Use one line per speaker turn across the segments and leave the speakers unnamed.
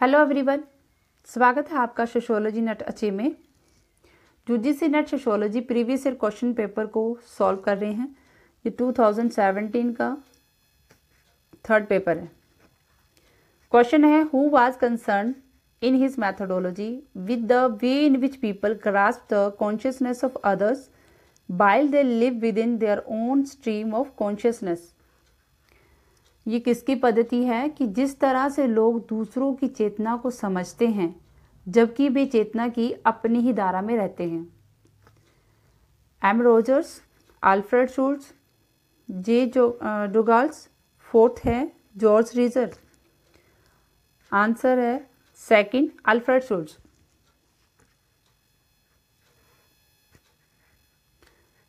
Hello everyone, स्वागत है आपका सोशियोलॉजी नेट अच्छे में। UGC net sociology previous year question paper को सॉल्व कर रहे हैं। ये 2017 का थर्ड पेपर है। क्वेश्चन है, who was concern in his methodology with the way in which people grasp the consciousness of others while they live within their own stream of consciousness। ये किसकी पद्धति है कि जिस तरह से लोग दूसरों की चेतना को समझते हैं जबकि वे चेतना की अपनी ही धारा में रहते हैं। M Rogers, Alfred Schutz, J Douglas, fourth है जॉर्ज रीजर। आंसर है second, Alfred Schutz.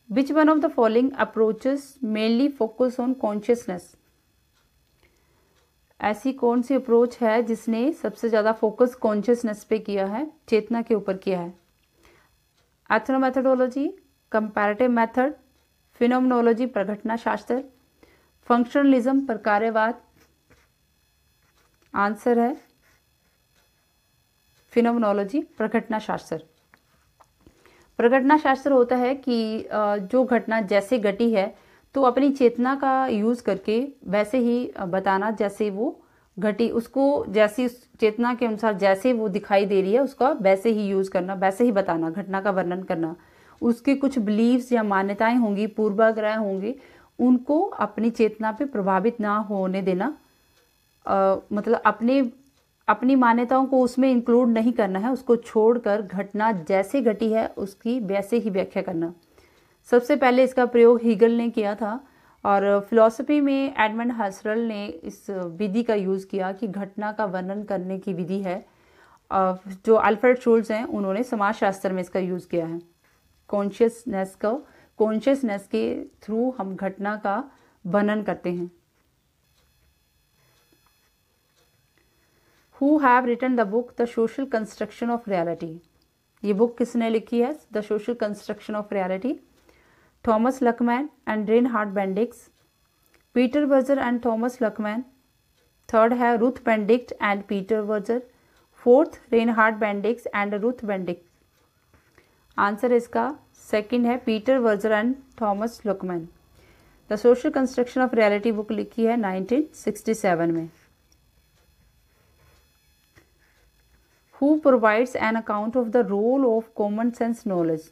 Which one of the following approaches mainly focus on consciousness? ऐसी कौन सी अप्रोच है जिसने सबसे ज़्यादा फोकस कॉन्शियसनेस पे किया है, चेतना के ऊपर किया है? एथनोमेथोडोलॉजी, कंपैरेटिव मेथड, फिनोमेनोलॉजी प्रघटना शास्त्र, फंक्शनलिज्म प्रकार्यवाद। आंसर है फिनोमेनोलॉजी प्रघटना शास्त्र। प्रघटना शास्त्र होता है कि जो घटना जैसे घटी है तो अपनी चेतना का यूज़ करके वैसे ही बताना जैसे वो घटी, उसको जैसी चेतना के अनुसार जैसे वो दिखाई दे रही है उसका वैसे ही यूज़ करना, वैसे ही बताना, घटना का वर्णन करना। उसके कुछ बिलीव्स या मान्यताएं होंगी, पूर्वाग्रह होंगे, उनको अपनी चेतना पे प्रभावित ना होने देना। मतलब अपनी मान्यताओं को उसमें इंक्लूड नहीं करना है, उसको छोड़कर घटना जैसे घटी है उसकी वैसे ही व्याख्या करना। सबसे पहले इसका प्रयोग हीगल ने किया था और फिलॉसफी में एडमंड हसरल ने इस विधि का यूज़ किया कि घटना का वर्णन करने की विधि है। जो अल्फ्रेड शुल्ट्ज हैं उन्होंने समाजशास्त्र में इसका यूज़ किया है। कॉन्शियसनेस के थ्रू हम घटना का वर्णन करते हैं। Who have written the book The Social Construction of Reality? ये बुक किसने लिखी है? The Social Construction of Reality। Thomas Luckmann and Reinhard Bendix, Peter Berger and Thomas Luckmann. Third है Ruth Benedict and Peter Berger. Fourth Reinhard Bendix and Ruth Benedict. Answer इसका second है Peter Berger and Thomas Luckmann. The social construction of reality book लिखी है 1967 में। Who provides an account of the role of common sense knowledge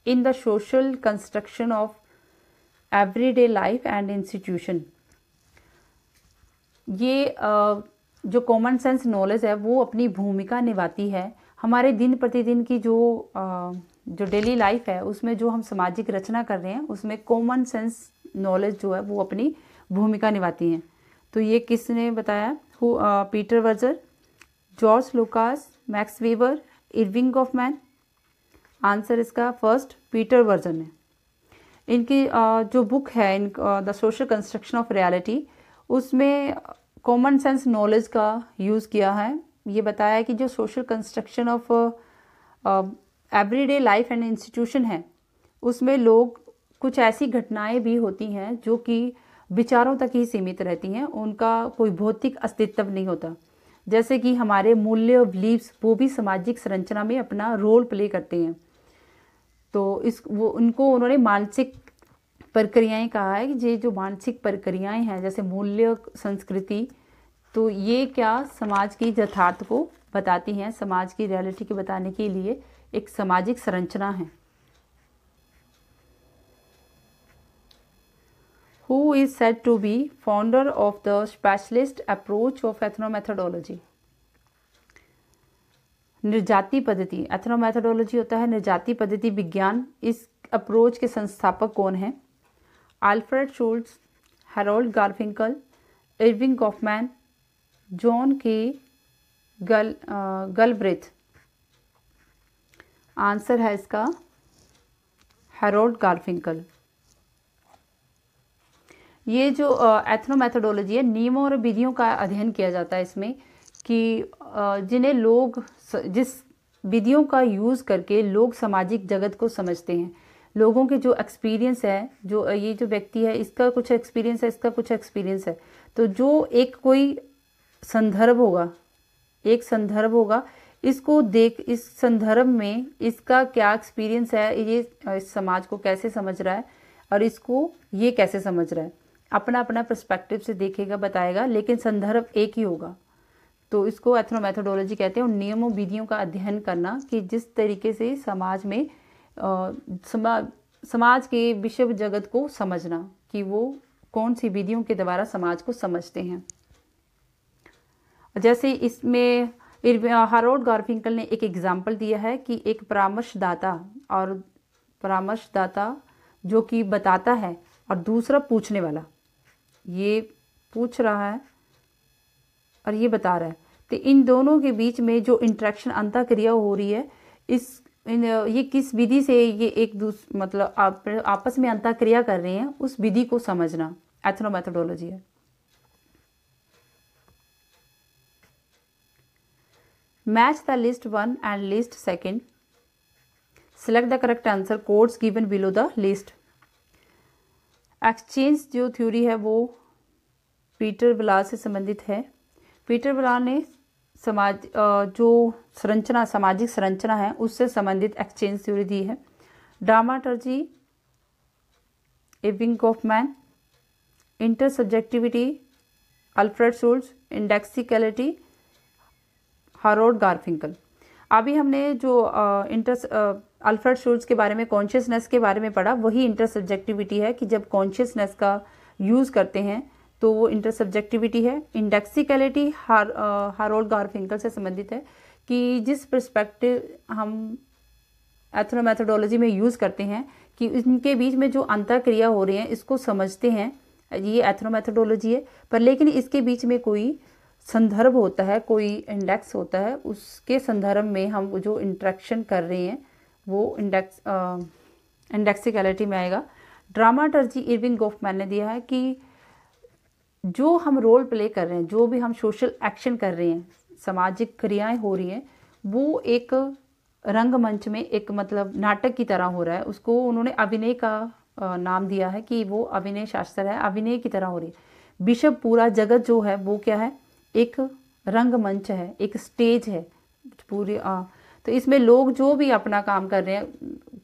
in the social construction of everyday life and institution? ये जो common sense knowledge है वो अपनी भूमिका निभाती है हमारे दिन प्रतिदिन की जो डेली लाइफ है उसमें जो हम सामाजिक रचना कर रहे हैं उसमें कॉमन सेंस नॉलेज जो है वो अपनी भूमिका निभाती हैं। तो ये किसने बताया? Peter Berger, George Lucas, Max Weber, Erving Goffman. Answer इसका फर्स्ट पीटर वर्जर ने। इनकी जो बुक है the social construction of reality उसमें कॉमन सेंस नॉलेज का यूज़ किया है। ये बताया है कि जो social construction of everyday life and institution है उसमें लोग कुछ ऐसी घटनाएं भी होती हैं जो कि विचारों तक ही सीमित रहती हैं, उनका कोई भौतिक अस्तित्व नहीं होता। जैसे कि हमारे मूल्य और बिलीव्स वो भी सामाजिक संरचना में अपना रोल प्ले करते हैं। तो उनको उन्होंने मानसिक प्रक्रियाएं कहा है कि ये जो मानसिक प्रक्रियाएं हैं जैसे मूल्य, संस्कृति, तो ये क्या समाज की यथार्थ को बताती हैं, समाज की रियलिटी को बताने के लिए एक सामाजिक संरचना है। Who is said to be founder of the specialist approach of ethnomethodology? निर्जाति पद्धति, एथनोमेथोडोलॉजी होता है निर्जाति पद्धति विज्ञान। इस अप्रोच के संस्थापक कौन हैं? Alfred Schutz, Harold Garfinkel, Erving Goffman, John K Galbraith. Answer है इसका हैरोल्ड गारफिंकल। ये जो एथनोमेथोडोलॉजी है नियमों और विधियों का अध्ययन किया जाता है इसमें कि जिन्हें लोग जिस विधियों का यूज़ करके लोग सामाजिक जगत को समझते हैं, लोगों के जो एक्सपीरियंस है, जो ये जो व्यक्ति है इसका कुछ एक्सपीरियंस है, इसका कुछ एक्सपीरियंस है, तो जो एक कोई संदर्भ होगा एक संदर्भ होगा, इसको देख, इस संदर्भ में इसका क्या एक्सपीरियंस है, ये इस समाज को कैसे समझ रहा है और इसको ये कैसे समझ रहा है, अपना अपना पर्सपेक्टिव से देखेगा, बताएगा, लेकिन संदर्भ एक ही होगा। तो इसको एथनोमेथोडोलॉजी कहते हैं। और नियमों विधियों का अध्ययन करना कि जिस तरीके से समाज में समाज के विश्व जगत को समझना कि वो कौन सी विधियों के द्वारा समाज को समझते हैं। जैसे इसमें हारोल्ड गारफिंकल ने एक एग्जाम्पल दिया है कि एक परामर्शदाता और परामर्शदाता जो कि बताता है और दूसरा पूछने वाला, ये पूछ रहा है और ये बता रहा है, तो इन दोनों के बीच में जो इंटरेक्शन अंतःक्रिया हो रही है, ये किस विधि से ये एक मतलब आपस में अंतःक्रिया कर रहे हैं, उस विधि को समझना एथनोमेथोडोलॉजी है। Match the list 1 and list 2, select the correct answer, codes given below the list. Exchange जो थ्योरी है वो पीटर ब्लार से संबंधित है। पीटर ब्लार ने जो संरचना, सामाजिक संरचना है, उससे संबंधित एक्सचेंज थ्योरी दी है। Dramaturgy Erving Goffman, intersubjectivity Alfred Schutz, indexicality Harold Garfinkel. अभी हमने जो अल्फ्रेड शुल्ट्ज के बारे में, कॉन्शियसनेस के बारे में पढ़ा, वही इंटरसब्जेक्टिविटी है कि जब कॉन्शियसनेस का यूज़ करते हैं तो वो इंटरसब्जेक्टिविटी है। इंडेक्सिकलिटी हारोल्ड गारफिंकल से संबंधित है कि जिस पर्सपेक्टिव हम एथनोमेथोडोलॉजी में यूज़ करते हैं कि इनके बीच में जो अंतःक्रिया हो रही है इसको समझते हैं, ये एथनोमेथोडोलॉजी है। पर लेकिन इसके बीच में कोई संदर्भ होता है, कोई इंडेक्स होता है, उसके संदर्भ में हम जो इंटरेक्शन कर रहे हैं वो इंडेक्सिकलिटी में आएगा। ड्रामाटर्जी इरविंग गोफमैन ने दिया है कि जो हम रोल प्ले कर रहे हैं, जो भी हम सोशल एक्शन कर रहे हैं, सामाजिक क्रियाएं हो रही हैं, वो एक रंगमंच में एक मतलब नाटक की तरह हो रहा है। उसको उन्होंने अभिनय का नाम दिया है कि वो अभिनय शास्त्र है, अभिनय की तरह हो रही है। विश्व पूरा जगत जो है वो क्या है, एक रंगमंच है, एक स्टेज है पूरी। तो इसमें लोग जो भी अपना काम कर रहे हैं,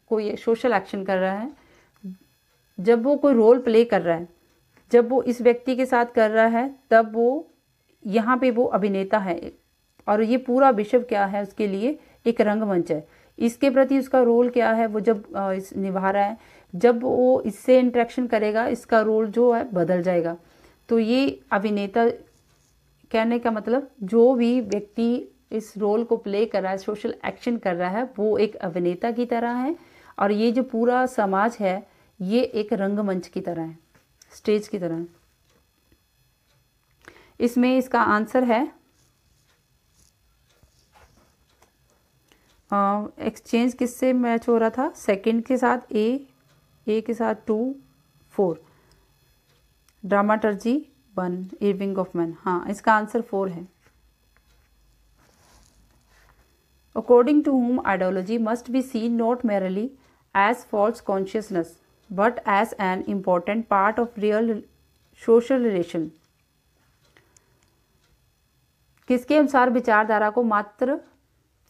कोई सोशल एक्शन कर रहा है, जब वो कोई रोल प्ले कर रहा है, जब वो इस व्यक्ति के साथ कर रहा है, तब वो यहाँ पे वो अभिनेता है और ये पूरा विश्व क्या है उसके लिए एक रंगमंच है। इसके प्रति उसका रोल क्या है, वो जब निभा रहा है, जब वो इससे इंटरेक्शन करेगा, इसका रोल जो है बदल जाएगा। तो ये अभिनेता कहने का मतलब जो भी व्यक्ति इस रोल को प्ले कर रहा है, सोशल एक्शन कर रहा है, वो एक अभिनेता की तरह है और ये जो पूरा समाज है ये एक रंगमंच की तरह है, स्टेज की तरह है। इसमें इसका आंसर है एक्सचेंज किससे मैच हो रहा था, सेकंड के साथ ए के साथ 2 4, ड्रामाटर्जी 1 इरविंग गोफमैन। हाँ, इसका आंसर 4 है। According to whom ideology must be seen not merely as false consciousness but as an important part of real social relation। किसके अनुसार विचारधारा को मात्र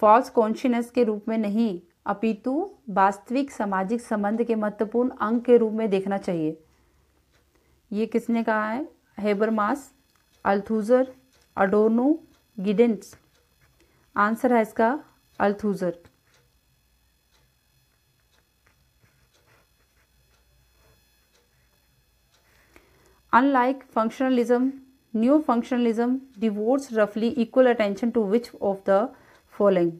फॉल्स कॉन्शियसनेस के रूप में नहीं अपितु वास्तविक सामाजिक संबंध के महत्वपूर्ण अंग के रूप में देखना चाहिए। ये किसने कहा है, हेबरमास, अल्थुजर, अडोर्नो, गिडेंस। आंसर है इसका अल्थुजर। Unlike functionalism, new functionalism devotes roughly equal attention to which of the following।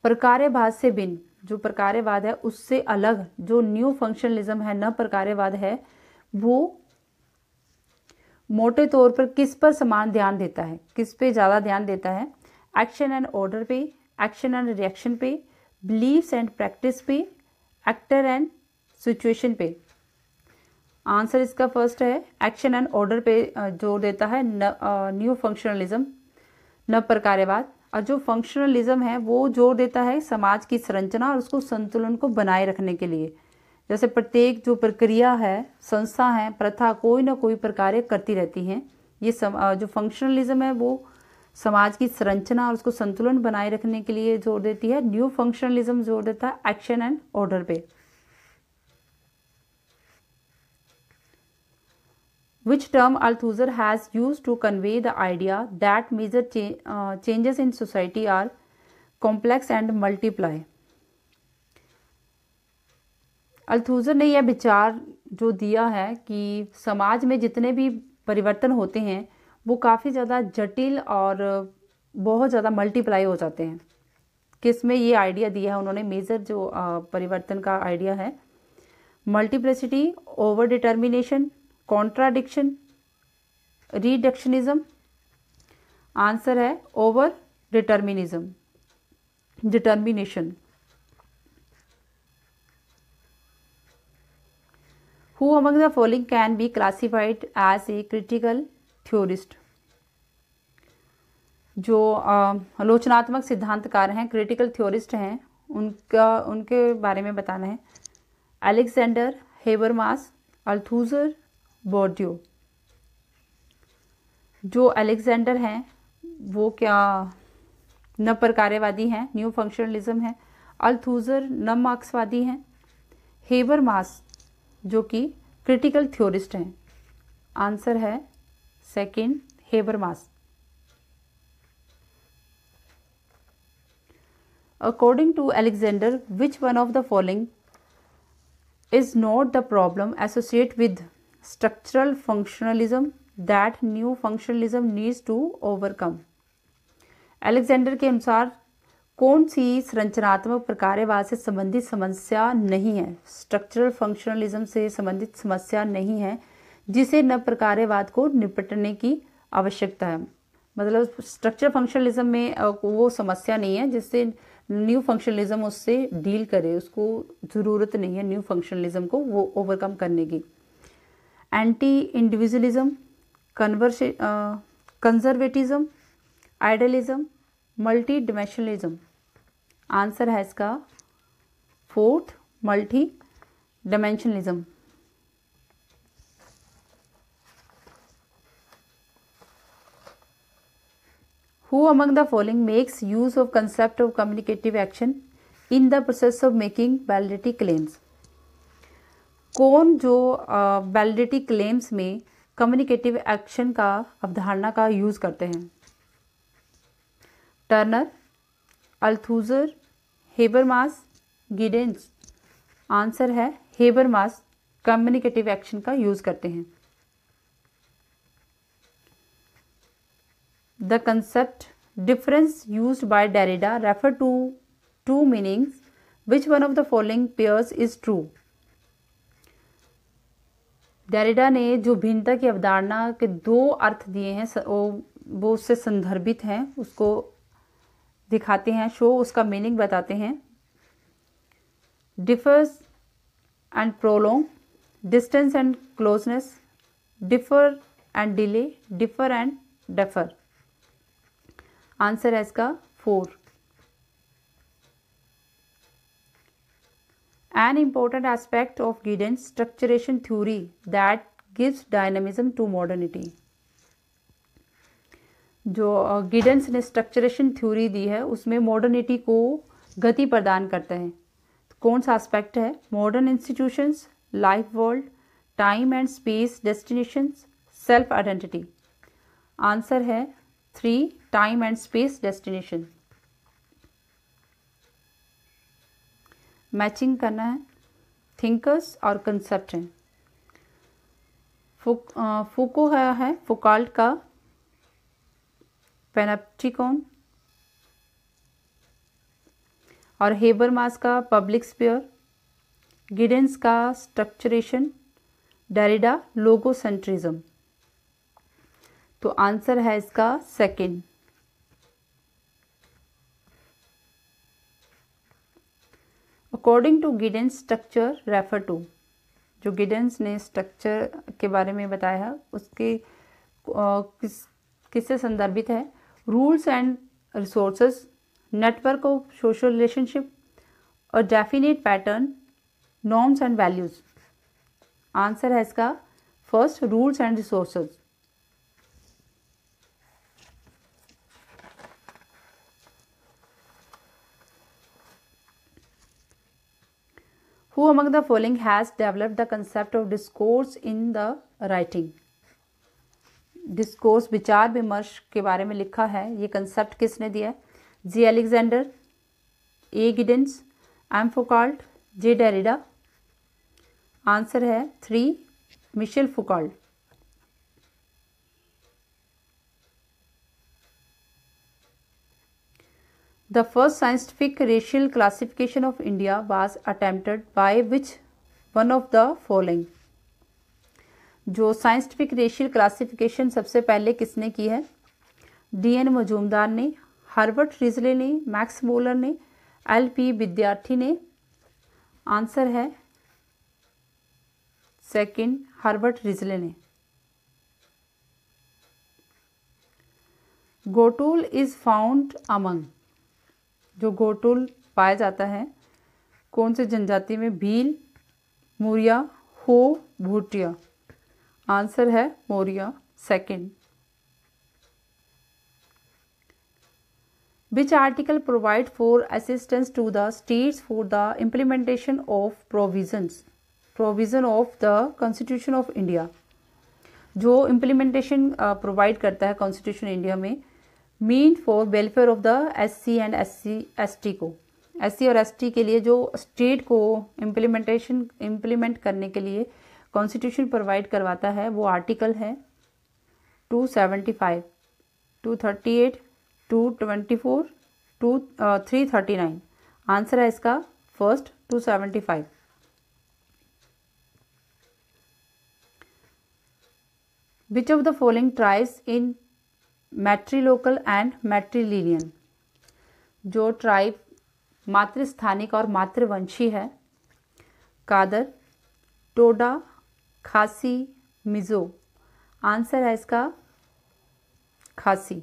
प्रकार्यवाद से भिन्न, जो प्रकार्यवाद है उससे अलग जो न्यू फंक्शनलिज्म है, न प्रकार्यवाद है, वो मोटे तौर पर किस पर समान ध्यान देता है, किस पे ज़्यादा ध्यान देता है, एक्शन एंड ऑर्डर पे, एक्शन एंड रिएक्शन पे, बिलीव्स एंड प्रैक्टिस पे, एक्टर एंड सिचुएशन पे। आंसर इसका फर्स्ट है, एक्शन एंड ऑर्डर पे जोर देता है न्यू फंक्शनलिज्म, न प्रकार्यवाद। और जो फंक्शनलिज्म है वो जोर देता है समाज की संरचना और उसको संतुलन को बनाए रखने के लिए। जैसे प्रत्येक जो प्रक्रिया है, संस्था है, प्रथा कोई ना कोई प्रकार करती रहती हैं। ये जो फंक्शनलिज्म है वो समाज की संरचना और उसको संतुलन बनाए रखने के लिए जोर देती है। न्यू फंक्शनलिज्म जोर देता है एक्शन एंड ऑर्डर पे। Which term Althusser has used to convey the idea that major changes in society are complex and multiply? अल्थूजर ने यह विचार जो दिया है कि समाज में जितने भी परिवर्तन होते हैं वो काफ़ी ज़्यादा जटिल और बहुत ज़्यादा मल्टीप्लाई हो जाते हैं। किसमें ये आइडिया दिया है उन्होंने, मेजर जो परिवर्तन का आइडिया है, multiplicity, overdetermination, contradiction, reductionism. Answer है overdetermination. Who among the following can be classified as a critical theorist? जो आलोचनात्मक सिद्धांतकार हैं, क्रिटिकल थ्योरिस्ट हैं, उनके बारे में बताना है। Alexander, Habermas, Althusser, Bourdieu. जो अलेक्जेंडर हैं वो क्या न प्रकार्यवादी हैं, न्यू फंक्शनलिज्म है। अल्थूजर न मार्क्सवादी हैं। हेबरमास जो कि क्रिटिकल थ्योरिस्ट हैं। आंसर है second, Habermas. According to Alexander, which one of the following is not the problem associated with structural functionalism that new functionalism needs to overcome? Alexander के अनुसार कौन सी संरचनात्मक प्रकार्यवाद से संबंधित समस्या नहीं है, स्ट्रक्चरल फंक्शनलिज्म से संबंधित समस्या नहीं है जिसे न प्रकार्यवाद को निपटने की आवश्यकता है। मतलब स्ट्रक्चरल फंक्शनलिज्म में वो समस्या नहीं है जिससे न्यू फंक्शनलिज्म उससे डील करे, उसको ज़रूरत नहीं है न्यू फंक्शनलिज्म को वो ओवरकम करने की। Anti individualism, conservatism, idealism, multidimensionalism. Answer है इसका fourth, multidimensionalism. Who among the following makes use of concept of communicative action in the process of making validity claims? कौन जो validity claims में communicative action का अवधारणा का use करते हैं? Turner, Althusser, Habermas, Giddens. Answer है Habermas communicative action का यूज करते हैं। The concept difference used by Derrida refer to two meanings. Which one of the following pairs is true? Derrida ने जो भिन्नता की अवधारणा के दो अर्थ दिए हैं वो उससे संदर्भित हैं, उसको दिखाते हैं, शो उसका मीनिंग बताते हैं। Differs and prolong, distance and closeness, differ and delay, differ and defer. Answer है इसका 4। An important aspect of Giddens structuration theory that gives dynamism to modernity. जो गिडेंस ने स्ट्रक्चरेशन थ्योरी दी है उसमें मॉडर्निटी को गति प्रदान करता है। तो कौन सा एस्पेक्ट है? Modern institutions, life world, time and space destinations, self identity. Answer है 3, time and space destination. Matching करना है, थिंकर्स और कंसेप्ट हैं। फूको है फुकाल्ट का पैनोप्टिकॉन और हेबरमास का पब्लिक स्फीयर, गिडेंस का स्ट्रक्चरेशन, डेरिडा लोगोसेंट्रिज्म। तो आंसर है इसका 2nd। According to Giddens structure refer to, जो गिडेंस ने स्ट्रक्चर के बारे में बताया है उसके किससे संदर्भित है? Rules and resources, network of social relationship और definite pattern, norms and values. Answer है इसका first, rules and resources. Who among the following has developed the concept of discourse in the writing. Discourse विचार विमर्श के बारे में लिखा है, ये कंसेप्ट किसने दिया है? जी अलेक्जेंडर, ए गिडेंस, एम फुकाल्ट, जे डेरिडा। आंसर है 3 Michel फुकाल्ट। The first scientific racial classification of India was attempted by which one of the following? जो साइंटिफिक रेशियल क्लासिफिकेशन सबसे पहले किसने की है? D.N. मजूमदार ने, हर्बर्ट रिजले ने, मैक्स मूलर ने, L.P. विद्यार्थी ने। आंसर है सेकंड, हर्बर्ट रिजले ने। गोटूल इज फाउंड अमंग। जो गोटूल पाया जाता है कौन से जनजाति में? भील, मूरिया, हो, भूटिया। आंसर है मोरिया, second. Which article provide for assistance to the states for the implementation of provision of the constitution of India. जो इम्प्लीमेंटेशन प्रोवाइड करता है कॉन्स्टिट्यूशन इंडिया में, mean for welfare of the SC and SC को, SC और ST के लिए जो state को इम्प्लीमेंट करने के लिए कॉन्स्टिट्यूशन प्रोवाइड करवाता है, वो आर्टिकल है 275, 238, 224, 339। आंसर है इसका first 275। Which of the following tribes in matrilocal and matrilineal. जो ट्राइब मातृस्थानिक और मातृवंशी है, कादर, टोडा, खासी, मिजो। आंसर है इसका Khasi.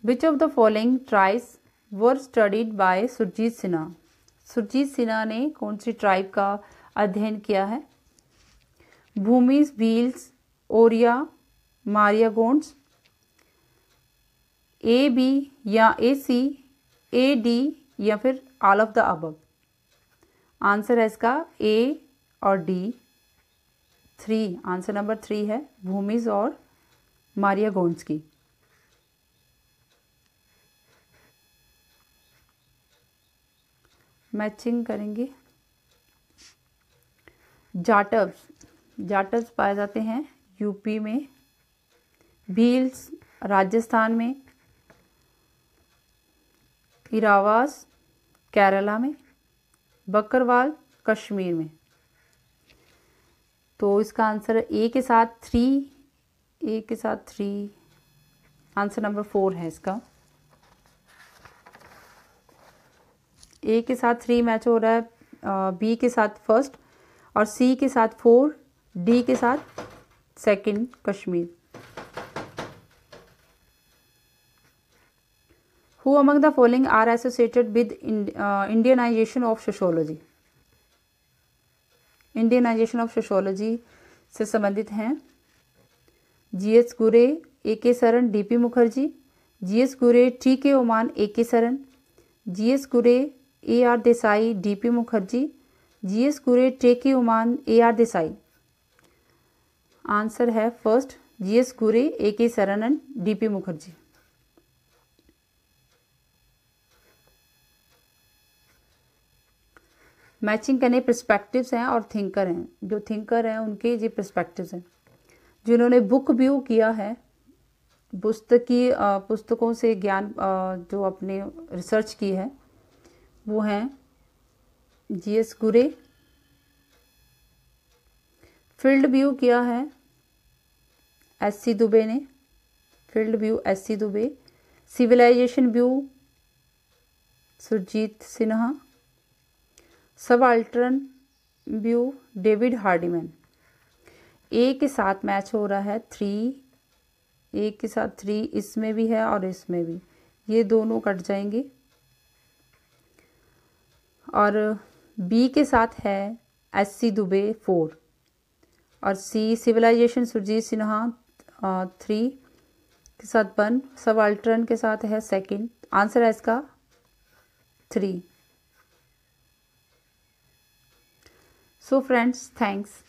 Which of the following tribes were studied by Surajit Sinha. Surajit Sinha ने कौन सी ट्राइब का अध्ययन किया है? भूमिज, भील्स, ओरिया, मारिया गोंड्स। AB या AC, AD या फिर all of the above. Answer है इसका A और D। 3, आंसर नंबर 3 है भूमिज और मारिया गोंड्स की। मैचिंग करेंगे। जाटव्स पाए जाते हैं यूपी में, भील्स राजस्थान में, इरावास केरला में, बकरवाल कश्मीर में। तो इसका आंसर ए के साथ 3, आंसर नंबर 4 है इसका। ए के साथ 3 मैच हो रहा है, बी के साथ फर्स्ट और सी के साथ 4, डी के साथ second Kashmir. Who among the following are associated with Indianisation of sociology. Indianisation of sociology से संबंधित हैं GS गुरे, AK Saran, DP Mukherjee, GS गुरे, TK Oman, AK Saran, GS गुरे, AR Desai, DP Mukherjee, GS गुरे, TK Oman, AR Desai. Answer है फर्स्ट GS गुरे, AK Saran and DP Mukherjee. Matching करने पर्सपेक्टिव्स हैं और थिंकर हैं। जो थिंकर हैं उनके ये पर्सपेक्टिव्स हैं। जिन्होंने बुक व्यू किया है, पुस्तकों से ज्ञान जो अपने रिसर्च की है, वो हैं GS गुरे। फील्ड व्यू किया है SC दुबे ने, field view SC Dube. Civilisation view Surajit Sinha. Subaltern view David Hardiman. A के साथ मैच हो रहा है 3, ए के साथ 3 इसमें भी है और इसमें भी, ये दोनों कट जाएंगे। और बी के साथ है SC दुबे 4 और सी सिविलाइजेशन सुरजीत सिन्हा 3 के साथ 1, सबाल्टर्न के साथ है सेकंड। आंसर है इसका 3. So friends, thanks.